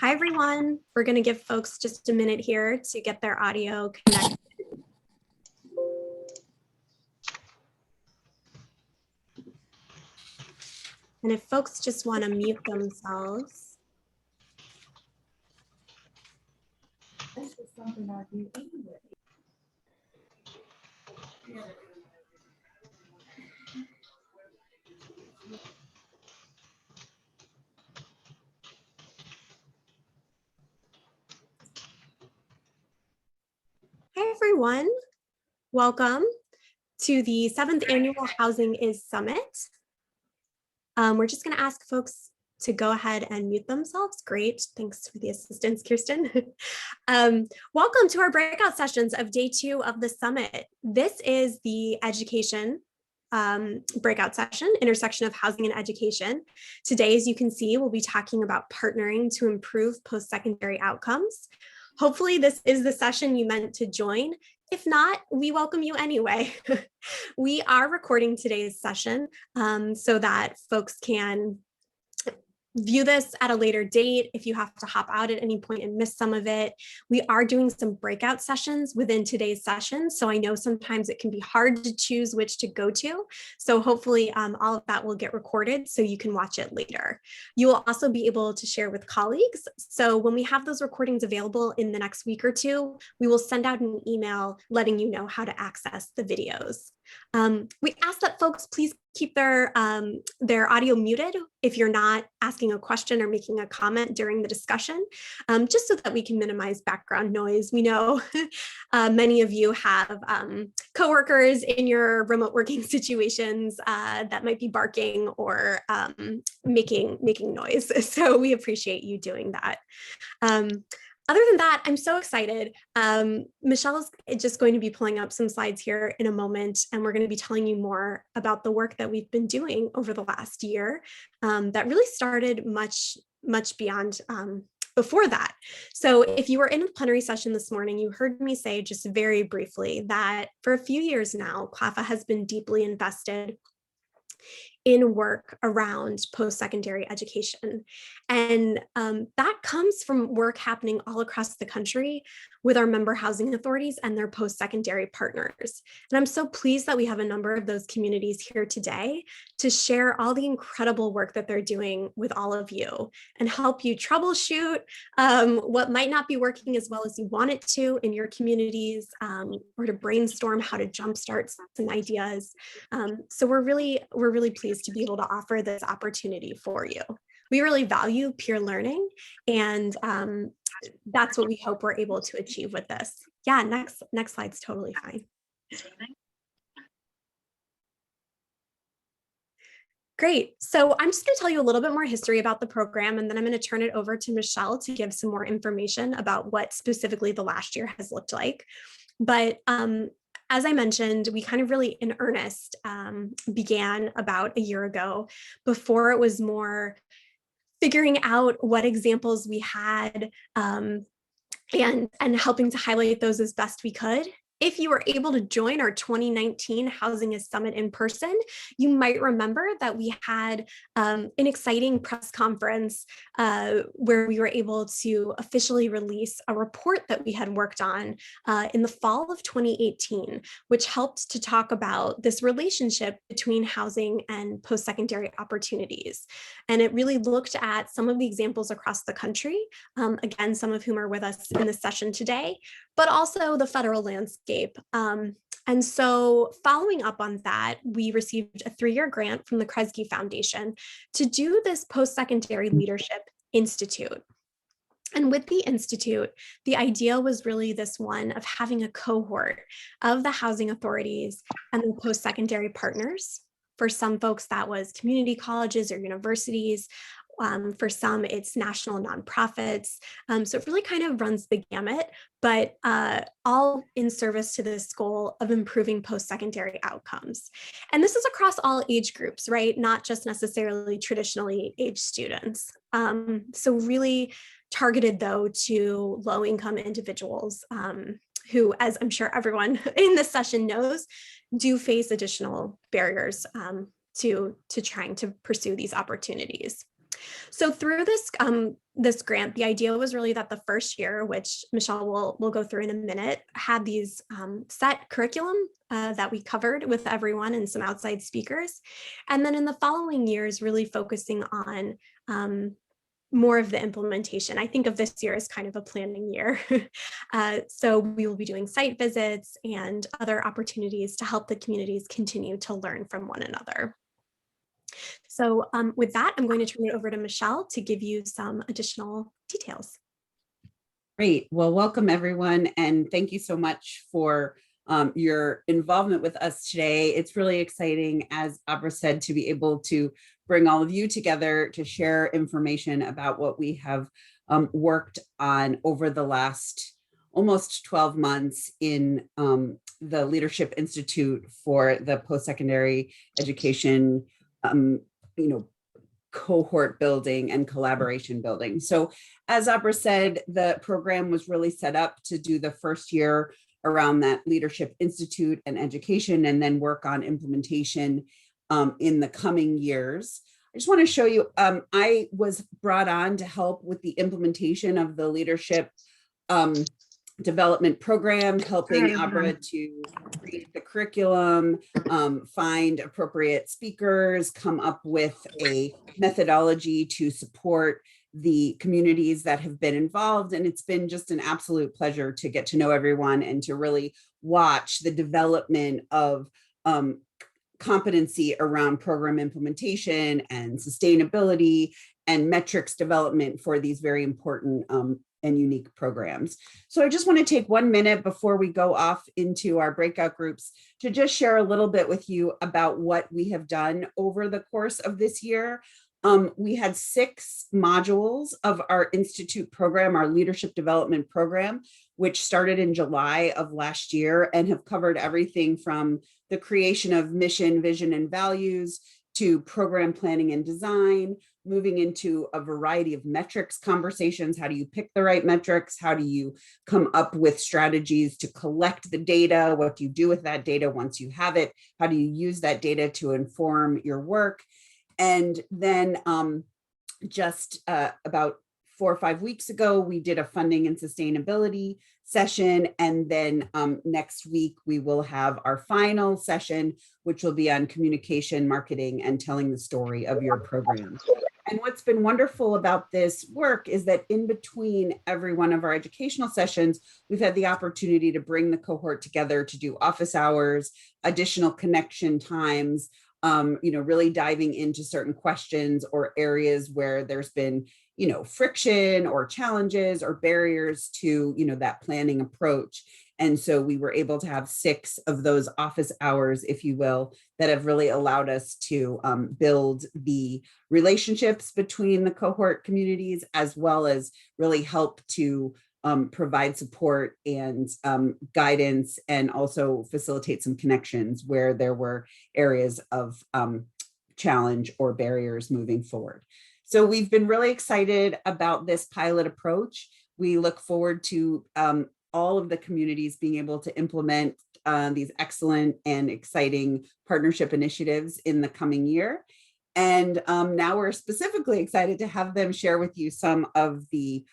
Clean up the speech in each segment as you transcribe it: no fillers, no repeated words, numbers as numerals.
Hi, everyone. We're going to give folks just a minute here to get their audio connected. And if folks just want to mute themselves. This is something I do anyway. Hi, everyone. Welcome to the 7th Annual HousingIs Summit. We're just going to ask folks to go ahead and mute themselves. Great. Thanks for the assistance, Kirsten. Welcome to our breakout sessions of day 2 of the summit. This is the education breakout session, intersection of housing and education. Today, as you can see, we'll be talking about partnering to improve post-secondary outcomes. Hopefully this is the session you meant to join. If not, we welcome you anyway. We are recording today's session so that folks can view this at a later date if you have to hop out at any point and miss some of it. We are doing some breakout sessions within today's session, so I know sometimes it can be hard to choose which to go to. So hopefully all of that will get recorded so you can watch it later. You will also be able to share with colleagues. So when we have those recordings available in the next week or two, we will send out an email letting you know how to access the videos. We ask that folks please keep their audio muted if you're not asking a question or making a comment during the discussion, just so that we can minimize background noise. We know many of you have coworkers in your remote working situations that might be barking or making noise. So we appreciate you doing that. Other than that, I'm so excited. Michelle is just going to be pulling up some slides here in a moment, and we're going to be telling you more about the work that we've been doing over the last year that really started much beyond before that. So if you were in the plenary session this morning, you heard me say just very briefly that for a few years now, CLPHA has been deeply invested in work around post-secondary education. And that comes from work happening all across the country with our member housing authorities and their post-secondary partners. And I'm so pleased that we have a number of those communities here today to share all the incredible work that they're doing with all of you and help you troubleshoot what might not be working as well as you want it to in your communities, or to brainstorm how to jumpstart some ideas. So we're really pleased to be able to offer this opportunity for you. We really value peer learning, and that's what we hope we're able to achieve with this. Yeah, next slide's totally fine. Great. So I'm just going to tell you a little bit more history about the program, and then I'm going to turn it over to Michelle to give some more information about what specifically the last year has looked like. But as I mentioned, we kind of really in earnest began about a year ago. Before it was more figuring out what examples we had and helping to highlight those as best we could. If you were able to join our 2019 HousingIs Summit in person, you might remember that we had an exciting press conference where we were able to officially release a report that we had worked on in the fall of 2018, which helped to talk about this relationship between housing and post-secondary opportunities. And it really looked at some of the examples across the country, again, some of whom are with us in this session today, but also the federal landscape. And so following up on that, we received a 3-year grant from the Kresge Foundation to do this post-secondary leadership institute. And with the institute, the idea was really this one of having a cohort of the housing authorities and the post-secondary partners. For some folks, that was community colleges or universities. For some, it's national nonprofits. So it really kind of runs the gamut, but all in service to this goal of improving post-secondary outcomes. And this is across all age groups, right? Not just necessarily traditionally aged students. So really targeted, though, to low-income individuals who, as I'm sure everyone in this session knows, do face additional barriers to trying to pursue these opportunities. So through this grant, the idea was really that the first year, which Michelle will go through in a minute, had these set curriculum that we covered with everyone and some outside speakers. And then in the following years, really focusing on more of the implementation. I think of this year as kind of a planning year. So we will be doing site visits and other opportunities to help the communities continue to learn from one another. So with that, I'm going to turn it over to Michelle to give you some additional details. Great. Well, welcome everyone. And thank you so much for your involvement with us today. It's really exciting, as Abra said, to be able to bring all of you together to share information about what we have worked on over the last almost 12 months in the Leadership Institute for the Postsecondary Education cohort building and collaboration building. So as Abra said, the program was really set up to do the first year around that Leadership Institute and education, and then work on implementation in the coming years. I just want to show you, I was brought on to help with the implementation of the leadership development program, helping Abra to create the curriculum, find appropriate speakers, come up with a methodology to support the communities that have been involved. And it's been just an absolute pleasure to get to know everyone and to really watch the development of competency around program implementation and sustainability and metrics development for these very important and unique programs. So I just want to take 1 minute before we go off into our breakout groups to just share a little bit with you about what we have done over the course of this year. We had 6 modules of our Institute program, our leadership development program, which started in July of last year and have covered everything from the creation of mission, vision, and values to program planning and design, moving into a variety of metrics conversations. How do you pick the right metrics? How do you come up with strategies to collect the data? What do you do with that data once you have it? How do you use that data to inform your work? And then just about 4 or 5 weeks ago, we did a funding and sustainability session. And then next week, we will have our final session, which will be on communication, marketing, and telling the story of your program. And what's been wonderful about this work is that in between every one of our educational sessions, we've had the opportunity to bring the cohort together to do office hours, additional connection times, really diving into certain questions or areas where there's been, friction or challenges or barriers to, that planning approach. And so we were able to have 6 of those office hours, if you will, that have really allowed us to build the relationships between the cohort communities, as well as really help to provide support and guidance, and also facilitate some connections where there were areas of challenge or barriers moving forward. So we've been really excited about this pilot approach. We look forward to all of the communities being able to implement these excellent and exciting partnership initiatives in the coming year. And now we're specifically excited to have them share with you some of the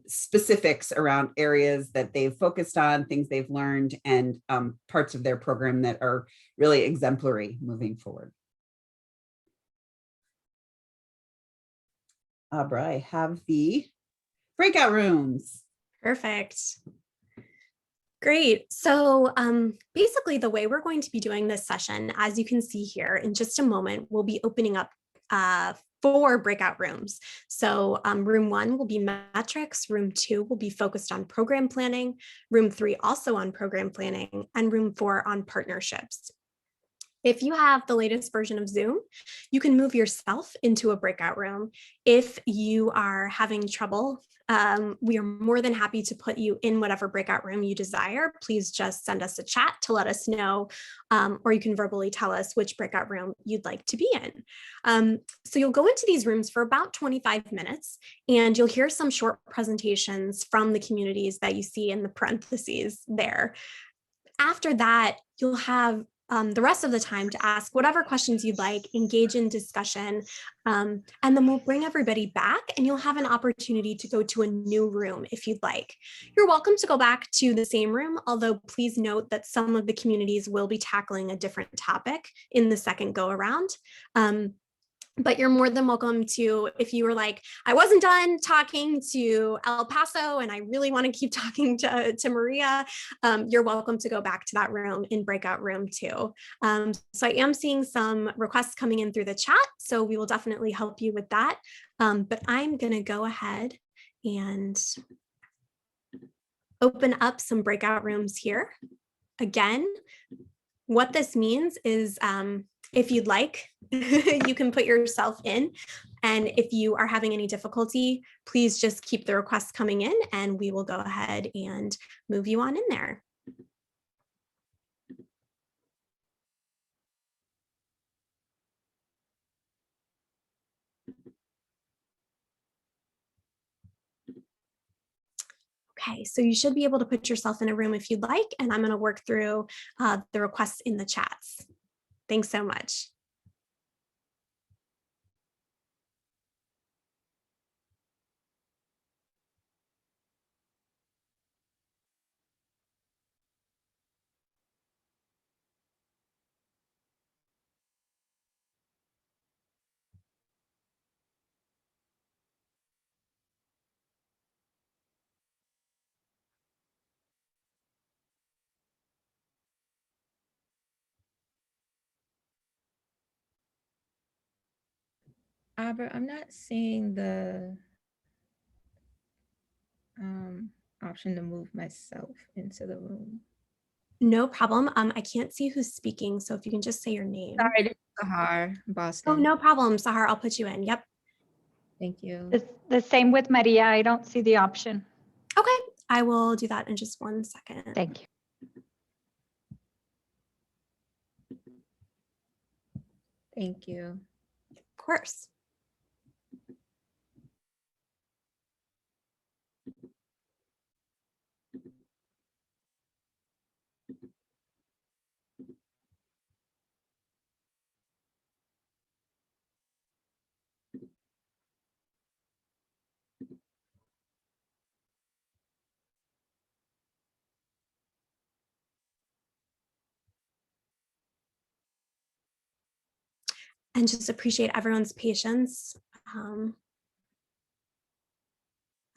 specifics around areas that they've focused on, things they've learned, and parts of their program that are really exemplary moving forward. Abra, I have the breakout rooms. Perfect. Great. So basically the way we're going to be doing this session, as you can see here in just a moment, we'll be opening up 4 breakout rooms. So room 1 will be metrics, room 2 will be focused on program planning, room 3 also on program planning, and room 4 on partnerships. If you have the latest version of Zoom, you can move yourself into a breakout room. If you are having trouble, we are more than happy to put you in whatever breakout room you desire. Please just send us a chat to let us know, or you can verbally tell us which breakout room you'd like to be in. So you'll go into these rooms for about 25 minutes, and you'll hear some short presentations from the communities that you see in the parentheses there. After that, you'll have the rest of the time to ask whatever questions you'd like, engage in discussion, and then we'll bring everybody back and you'll have an opportunity to go to a new room if you'd like. You're welcome to go back to the same room, although please note that some of the communities will be tackling a different topic in the second go around. But you're more than welcome to, if you were like, I wasn't done talking to El Paso and I really want to keep talking to Maria, you're welcome to go back to that room in breakout room 2. So I am seeing some requests coming in through the chat, so we will definitely help you with that. But I'm going to go ahead and open up some breakout rooms here. Again, what this means is if you'd like, you can put yourself in. And if you are having any difficulty, please just keep the requests coming in and we will go ahead and move you on in there. Okay, so you should be able to put yourself in a room if you'd like, and I'm going to work through the requests in the chats. Thanks so much. Albert, I'm not seeing the option to move myself into the room. No problem. I can't see who's speaking, so if you can just say your name. Sorry, this is Sahar, Boston. Oh, no problem, Sahar. I'll put you in. Yep. Thank you. The same with Maria. I don't see the option. Okay, I will do that in just 1 second. Thank you. Thank you. Of course. And just appreciate everyone's patience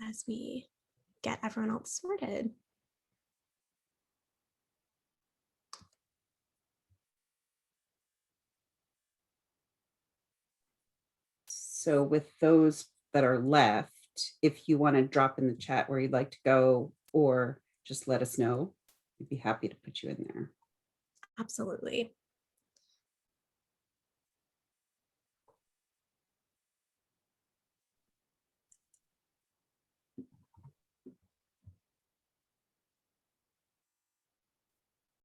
as we get everyone else sorted. So with those that are left, if you want to drop in the chat where you'd like to go, or just let us know, we'd be happy to put you in there. Absolutely.